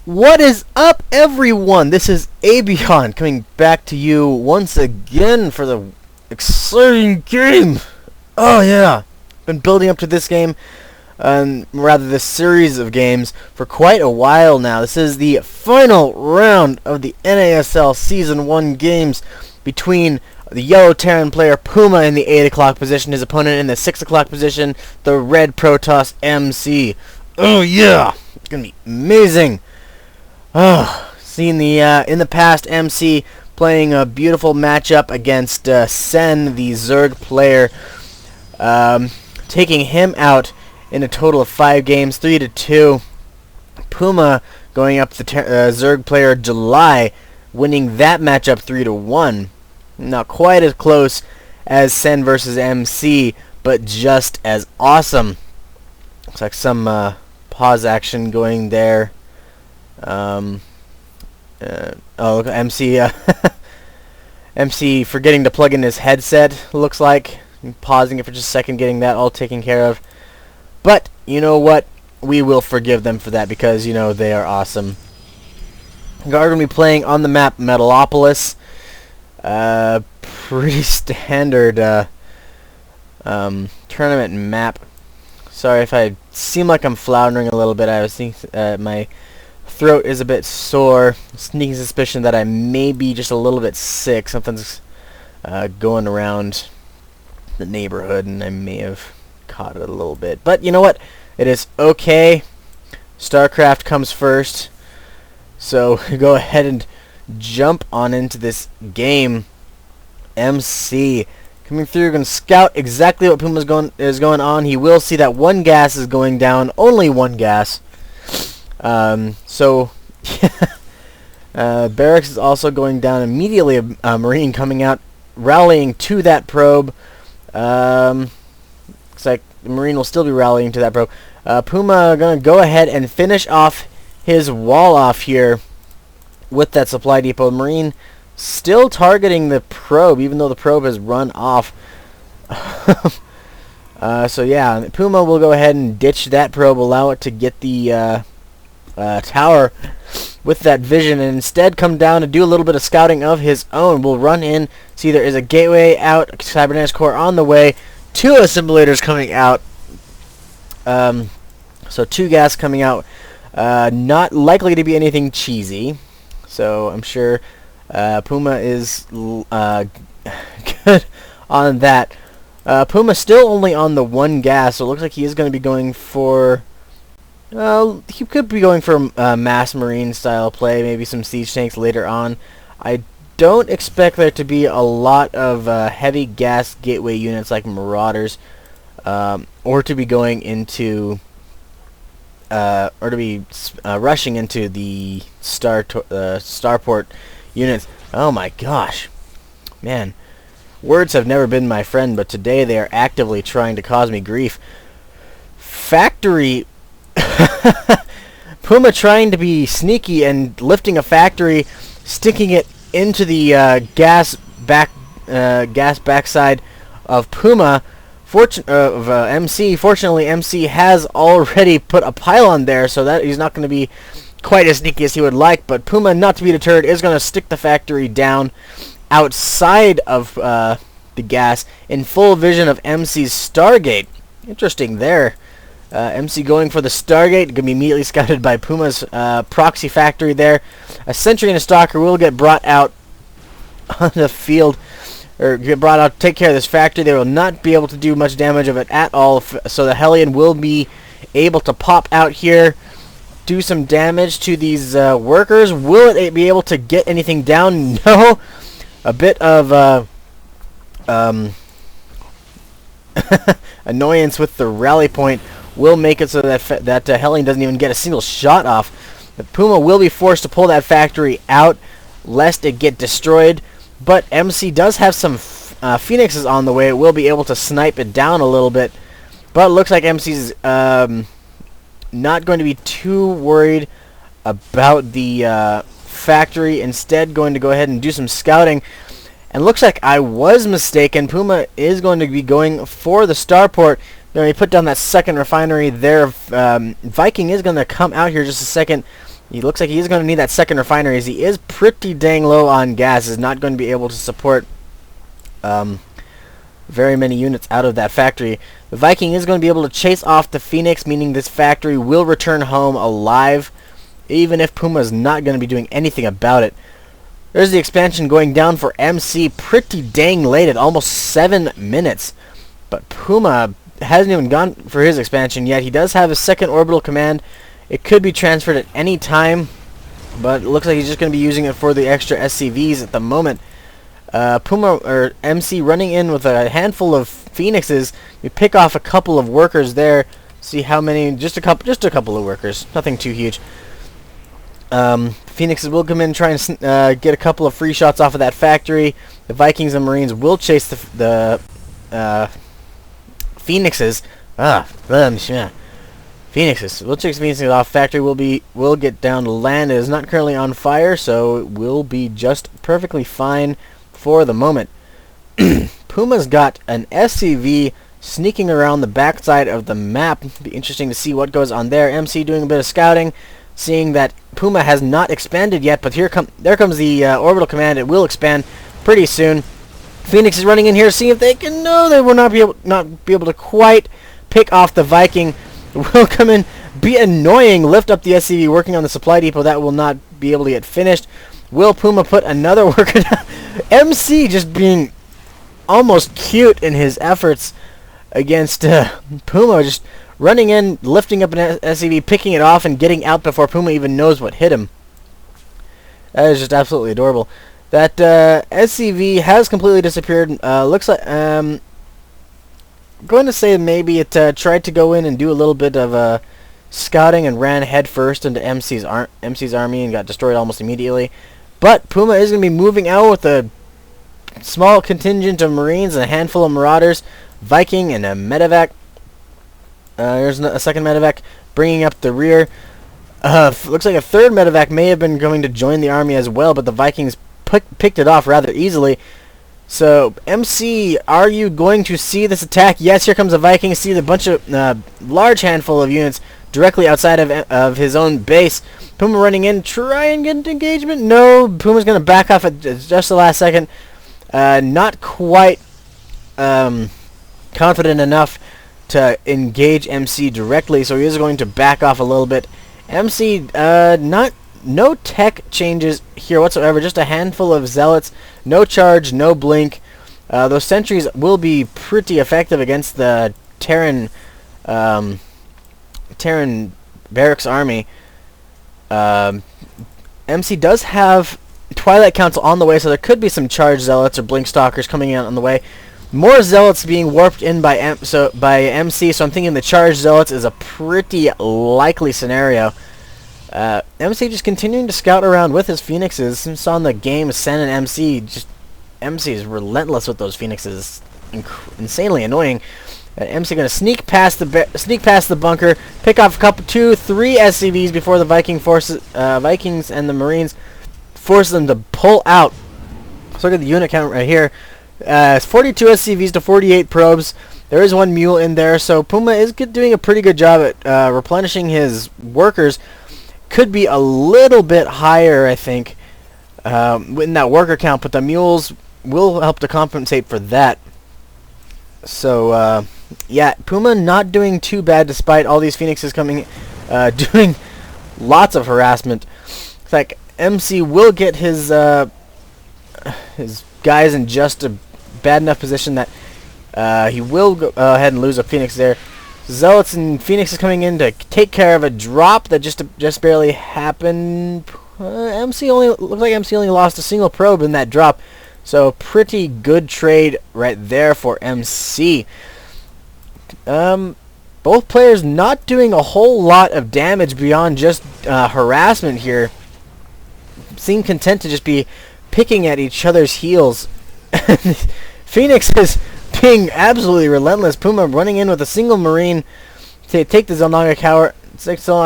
What is up, everyone? This is Abion coming back to you once again for the exciting game. Oh yeah, been building up to this game, rather this series of games for quite a while now. This is the final round of the NASL Season 1 games between the yellow Terran player PuMa in the 8 o'clock position, his opponent in the 6 o'clock position, the red Protoss MC. Oh yeah, it's gonna be amazing. Oh, seen the in the past MC playing a beautiful matchup against Sen, the Zerg player, taking him out in a total of 5 games, 3-2. PuMa going up the Zerg player July, winning that matchup 3-1. Not quite as close as Sen versus MC, but just as awesome. Looks like some pause action going there. Oh, look, MC MC forgetting to plug in his headset, looks like. Pausing it for just a second, getting that all taken care of. But, you know what? We will forgive them for that because, you know, they are awesome. Guard going to be playing on the map Metalopolis. Pretty standard tournament map. Sorry if I seem like I'm floundering a little bit. I was thinking my throat is a bit sore. Sneaking suspicion that I may be just a little bit sick. Something's going around the neighborhood, and I may have caught it a little bit. But you know what? It is okay. Starcraft comes first. So go ahead and jump on into this game. MC coming through, going to scout exactly what PuMa is going on. He will see that one gas is going down. Only one gas. Barracks is also going down immediately. A Marine coming out, rallying to that probe. Looks like the Marine will still be rallying to that probe. PuMa gonna go ahead and finish off his wall off here with that supply depot. Marine still targeting the probe, even though the probe has run off. So yeah, PuMa will go ahead and ditch that probe, allow it to get the tower with that vision, and instead come down and do a little bit of scouting of his own. We'll run in, see there is a gateway out, cybernetics core on the way, 2 assimilators coming out. So 2 gas coming out. Not likely to be anything cheesy, so I'm sure PuMa is good on that. PuMa still only on the 1 gas, so it looks like he is going to be going for he could be going for a mass marine style play, maybe some siege tanks later on. I don't expect there to be a lot of heavy gas gateway units like marauders, or to be going into or to be rushing into the starport units. Oh my gosh, man, words have never been my friend, but today they are actively trying to cause me grief. Factory PuMa trying to be sneaky and lifting a factory, sticking it into the gas backside of PuMa. MC. Fortunately, MC has already put a pylon there, so that he's not going to be quite as sneaky as he would like. But PuMa, not to be deterred, is going to stick the factory down outside of the gas in full vision of MC's Stargate. Interesting there. MC going for the Stargate, going to be immediately scouted by PuMa's proxy factory there. A sentry and a stalker will get brought out on the field, or get brought out to take care of this factory. They will not be able to do much damage of it at all, so the Hellion will be able to pop out here, do some damage to these workers. Will it be able to get anything down? No. A bit of annoyance with the rally point will make it so that Hellion doesn't even get a single shot off. But PuMa will be forced to pull that factory out lest it get destroyed. But MC does have some Phoenixes on the way. It will be able to snipe it down a little bit. But it looks like MC's not going to be too worried about the factory. Instead, going to go ahead and do some scouting. And looks like I was mistaken. PuMa is going to be going for the starport. Then we put down that second refinery there. Viking is going to come out here just a second, He looks like he's going to need that second refinery, as he is pretty dang low on gas. Is not going to be able to support very many units out of that factory. The Viking is going to be able to chase off the Phoenix, meaning this factory will return home alive, even if PuMa is not going to be doing anything about it. There's the expansion going down for MC pretty dang late at almost 7 minutes. But PuMa hasn't even gone for his expansion yet. He does have a second orbital command. It could be transferred at any time, but it looks like he's just going to be using it for the extra SCVs at the moment. PuMa or MC running in with a handful of Phoenixes. You pick off a couple of workers there. See how many? Just a couple of workers. Nothing too huge. Phoenixes will come in and try and get a couple of free shots off of that factory. The Vikings and Marines will chase the Phoenixes. Phoenixes. We'll chase Phoenixes off. Factory will get down to land. It is not currently on fire, so it will be just perfectly fine for the moment. PuMa's got an SCV sneaking around the backside of the map. Be interesting to see what goes on there. MC doing a bit of scouting, seeing that PuMa has not expanded yet, but there comes the orbital command. It will expand pretty soon. Phoenix is running in here, seeing if they can. No, they will not be able to quite pick off the Viking. Will come in, be annoying, lift up the SCV working on the supply depot. That will not be able to get finished. Will PuMa put another worker down? MC just being almost cute in his efforts against PuMa, just running in, lifting up an SCV, picking it off, and getting out before PuMa even knows what hit him. That is just absolutely adorable. That SCV has completely disappeared. Looks like I'm going to say maybe it tried to go in and do a little bit of scouting and ran headfirst into MC's army and got destroyed almost immediately. But PuMa is going to be moving out with a small contingent of Marines and a handful of Marauders, Viking, and a medevac. There's a second medevac bringing up the rear. Looks like a third medevac may have been going to join the army as well, but the Vikings picked it off rather easily. So, MC, are you going to see this attack? Yes, here comes a Viking. See the bunch of large handful of units directly outside of his own base. PuMa running in, try and get into engagement. No, PuMa's going to back off at just the last second. Not quite confident enough to engage MC directly, so he is going to back off a little bit. MC, no tech changes here whatsoever, just a handful of zealots, no charge, no blink. Those sentries will be pretty effective against the Terran barracks army. MC does have Twilight Council on the way, so there could be some charge zealots or blink stalkers coming in on the way. More zealots being warped in by MC, so I'm thinking the charge zealots is a pretty likely scenario. MC just continuing to scout around with his Phoenixes. Since on the game, Sen and MC is relentless with those Phoenixes, insanely annoying. MC going to sneak past the bunker, pick off a couple, 2, 3 SCVs before the Vikings and the Marines force them to pull out. So look at the unit count right here. It's 42 SCVs to 48 probes. There is one mule in there, so PuMa is doing a pretty good job at replenishing his workers. Could be a little bit higher, I think, in that worker count, but the mules will help to compensate for that. So, yeah, PuMa not doing too bad despite all these Phoenixes coming, doing lots of harassment. It's like MC will get his guys in just a bad enough position that he will go ahead and lose a Phoenix there. Zealots and Phoenixes coming in to take care of a drop that just barely happened. Looks like MC only lost a single probe in that drop, so pretty good trade right there for MC. Both players not doing a whole lot of damage beyond just harassment here. Seem content to just be picking at each other's heels. Phoenix is being absolutely relentless. PuMa running in with a single Marine to take the Zelnaga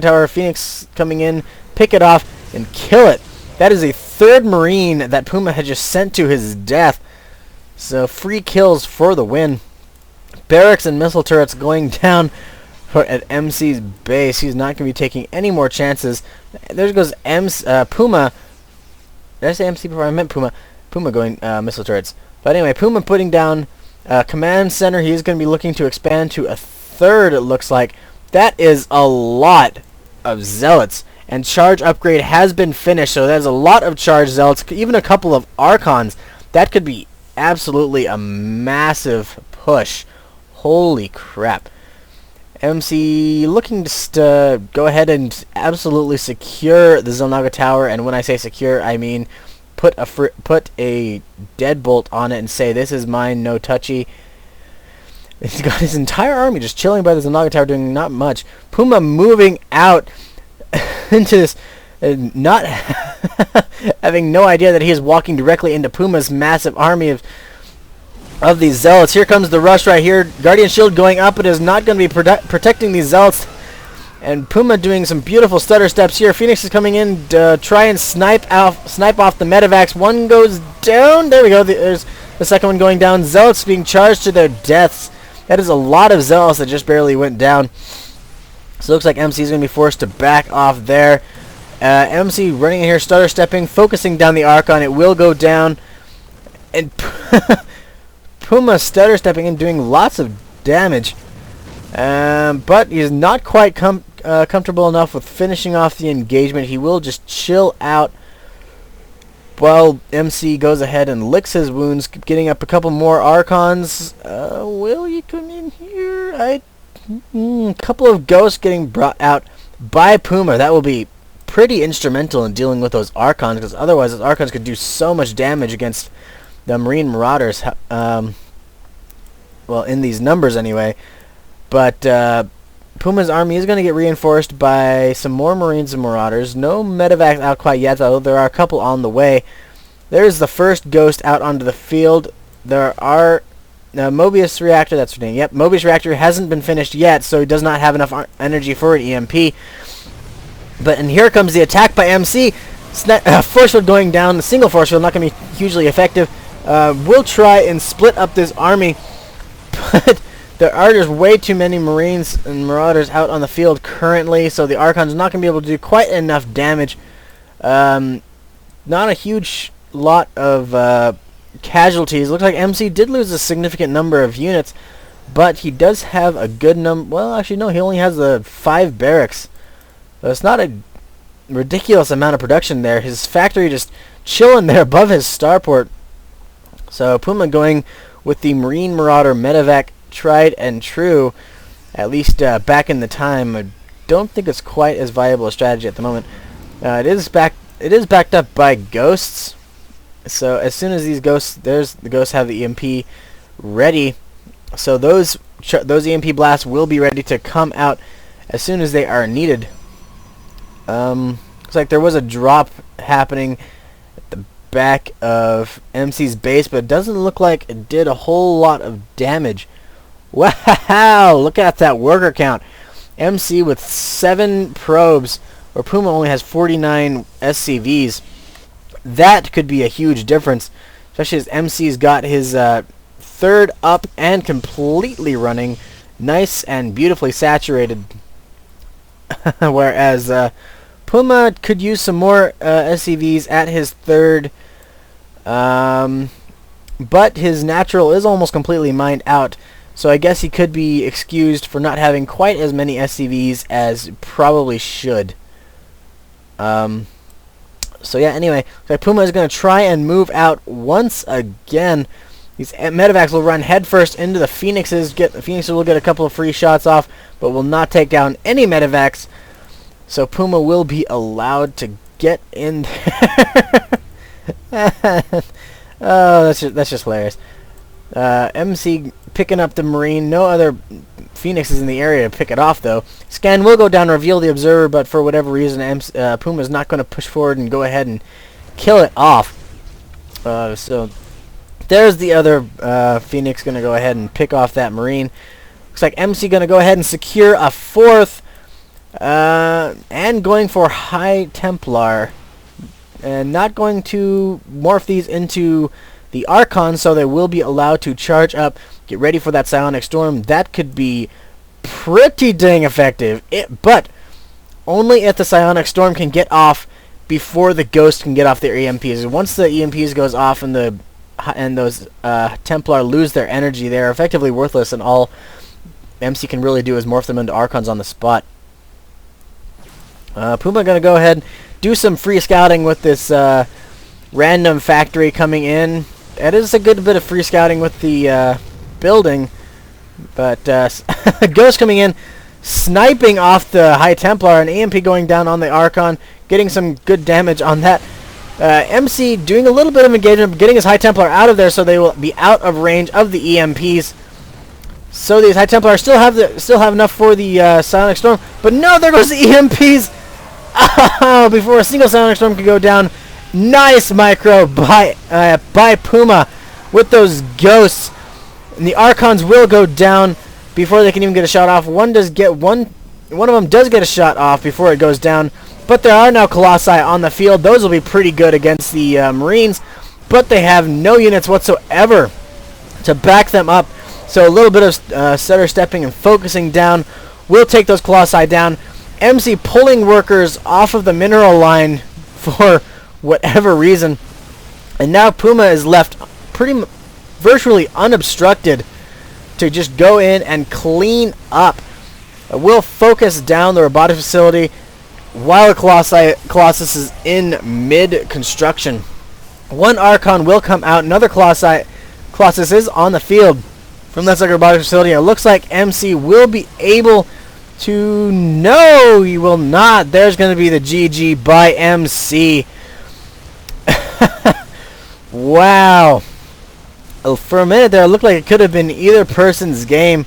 Tower. Phoenix coming in, pick it off, and kill it. That is a third Marine that PuMa had just sent to his death. So free kills for the win. Barracks and missile turrets going down at MC's base. He's not going to be taking any more chances. There goes PuMa. Did I say MC before? I meant PuMa. PuMa going missile turrets. But anyway, PuMa putting down command center. He's going to be looking to expand to a third, it looks like. That is a lot of zealots. And charge upgrade has been finished, so there's a lot of charge zealots, even a couple of archons. That could be absolutely a massive push. Holy crap. MC looking to go ahead and absolutely secure the Xel'Naga Tower, and when I say secure, I mean put a deadbolt on it and say, this is mine, no touchy. He's got his entire army just chilling by the Xel'Naga Tower, doing not much. PuMa moving out into this, not having no idea that he is walking directly into PuMa's massive army of these zealots. Here comes the rush right here. Guardian Shield going up. It is not going to be protecting these zealots. And PuMa doing some beautiful stutter steps here. Phoenix is coming in to try and snipe off the medivacs. One goes down. There we go. There's the second one going down. Zealots being charged to their deaths. That is a lot of zealots that just barely went down. So it looks like MC is going to be forced to back off there. MC running in here, stutter stepping, focusing down the Archon. It will go down. And PuMa stutter stepping and doing lots of damage. But he's not quite comfortable enough with finishing off the engagement. He will just chill out while MC goes ahead and licks his wounds, getting up a couple more Archons. Will you come in here? A couple of ghosts getting brought out by PuMa. That will be pretty instrumental in dealing with those Archons, because otherwise those Archons could do so much damage against the Marine Marauders. Well, in these numbers anyway. But PuMa's army is going to get reinforced by some more Marines and Marauders. No medevacs out quite yet, though. There are a couple on the way. There's the first ghost out onto the field. There are Mobius Reactor, that's her name. Yep, Mobius Reactor hasn't been finished yet, so he does not have enough energy for an EMP. And here comes the attack by MC. Force field going down. The single force field not going to be hugely effective. We'll try and split up this army, but there are just way too many Marines and Marauders out on the field currently, so the Archon's not going to be able to do quite enough damage. Not a huge lot of casualties. Looks like MC did lose a significant number of units, but he does have a good number. Well, actually, no, he only has 5 barracks. So it's not a ridiculous amount of production there. His factory just chilling there above his starport. So PuMa going with the Marine Marauder medevac, tried and true, at least back in the time. I don't think it's quite as viable a strategy at the moment. It is backed up by ghosts. So as soon as these ghosts, the ghosts have the EMP ready. So those EMP blasts will be ready to come out as soon as they are needed. Looks like there was a drop happening at the back of MC's base, but it doesn't look like it did a whole lot of damage. Wow! Look at that worker count. MC with 7 probes, where PuMa only has 49 SCVs. That could be a huge difference, especially as MC's got his third up and completely running, nice and beautifully saturated. Whereas PuMa could use some more SCVs at his third, but his natural is almost completely mined out. So I guess he could be excused for not having quite as many SCVs as probably should. So yeah, anyway, PuMa is going to try and move out once again. These medevacs will run headfirst into the Phoenixes. The Phoenixes will get a couple of free shots off, but will not take down any medevacs. So PuMa will be allowed to get in there. Oh, that's just hilarious. MC picking up the Marine. No other Phoenixes in the area to pick it off, though. Scan will go down and reveal the observer, but for whatever reason, PuMa is not going to push forward and go ahead and kill it off. So there's the other Phoenix going to go ahead and pick off that Marine. Looks like MC going to go ahead and secure a 4th, and going for High Templar, and not going to morph these into the Archon, so they will be allowed to charge up, get ready for that Psionic Storm. That could be pretty dang effective. But only if the Psionic Storm can get off before the Ghost can get off their EMPs. Once the EMPs goes off and those Templar lose their energy, they're effectively worthless, and all MC can really do is morph them into Archons on the spot. PuMa gonna go ahead and do some free scouting with this random factory coming in. It is a good bit of free scouting with the building, but Ghost coming in, sniping off the High Templar, and EMP going down on the Archon, getting some good damage on that. MC doing a little bit of engagement, getting his High Templar out of there so they will be out of range of the EMPs. So these High Templar still have enough for the Psionic Storm, but no, there goes the EMPs. Oh, before a single Psionic Storm could go down. Nice micro by PuMa with those Ghosts, and the Archons will go down before they can even get a shot off. One of them does get a shot off before it goes down, but there are now Colossi on the field. Those will be pretty good against the Marines, but they have no units whatsoever to back them up. So a little bit of stutter stepping and focusing down will take those Colossi down. MC pulling workers off of the mineral line for whatever reason, and now PuMa is left virtually unobstructed to just go in and clean up. We'll focus down the robotic facility while the Colossus is in mid-construction. One Archon will come out. Another Colossus is on the field from that robotic facility. It looks like MC will be able to... No, he will not. There's going to be the GG by MC. Wow. For a minute there, it looked like it could have been either person's game,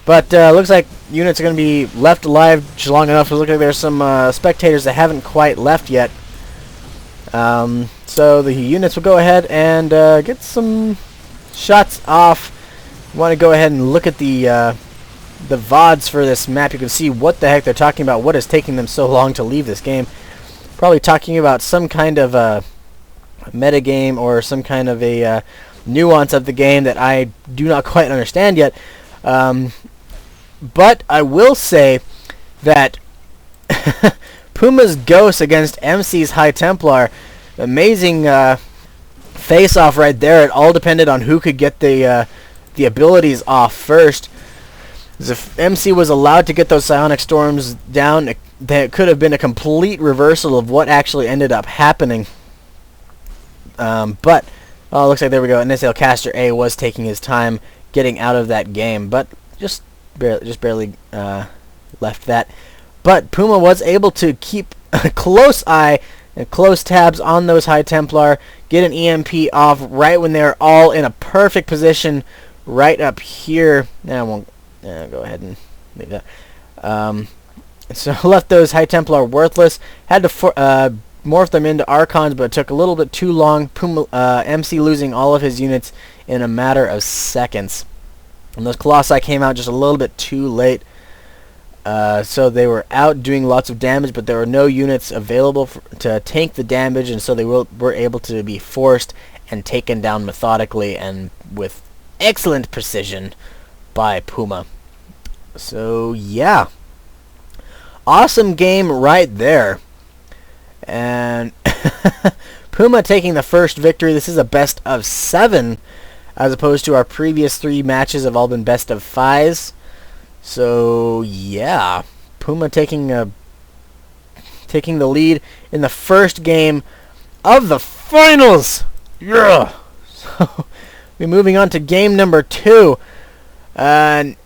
but looks like units are going to be left alive just long enough. It looks like there's some spectators that haven't quite left yet. So the units will go ahead and get some shots off. You want to go ahead and look at the VODs for this map. You can see what the heck they're talking about, what is taking them so long to leave this game. Probably talking about some kind of meta game or some kind of a nuance of the game that I do not quite understand yet. But I will say that PuMa's Ghost against MC's High Templar, amazing face-off right there. It all depended on who could get the abilities off first. As if MC was allowed to get those Psionic Storms down, that could have been a complete reversal of what actually ended up happening. But looks like there we go. NSL Caster A was taking his time getting out of that game, but just barely left that. But PuMa was able to keep a close eye and close tabs on those High Templar, get an EMP off right when they're all in a perfect position right up here. Now I won't go ahead and leave that. So left those High Templar worthless. Had to morph them into Archons, but it took a little bit too long. MC losing all of his units in a matter of seconds. And those Colossi came out just a little bit too late. So they were out doing lots of damage, but there were no units available to tank the damage, and so they were able to be forced and taken down methodically and with excellent precision by PuMa. So yeah, awesome game right there. And PuMa taking the first victory. This is a best of 7, as opposed to our previous 3 matches have all been best of 5s. So yeah, PuMa taking the lead in the first game of the finals. Yeah. So we're moving on to game number 2. And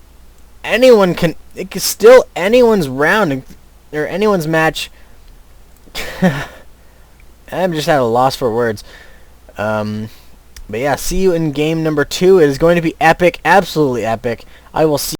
it's still anyone's round or anyone's match. I'm just at a loss for words. But yeah, see you in game number 2. It is going to be epic, absolutely epic. I will see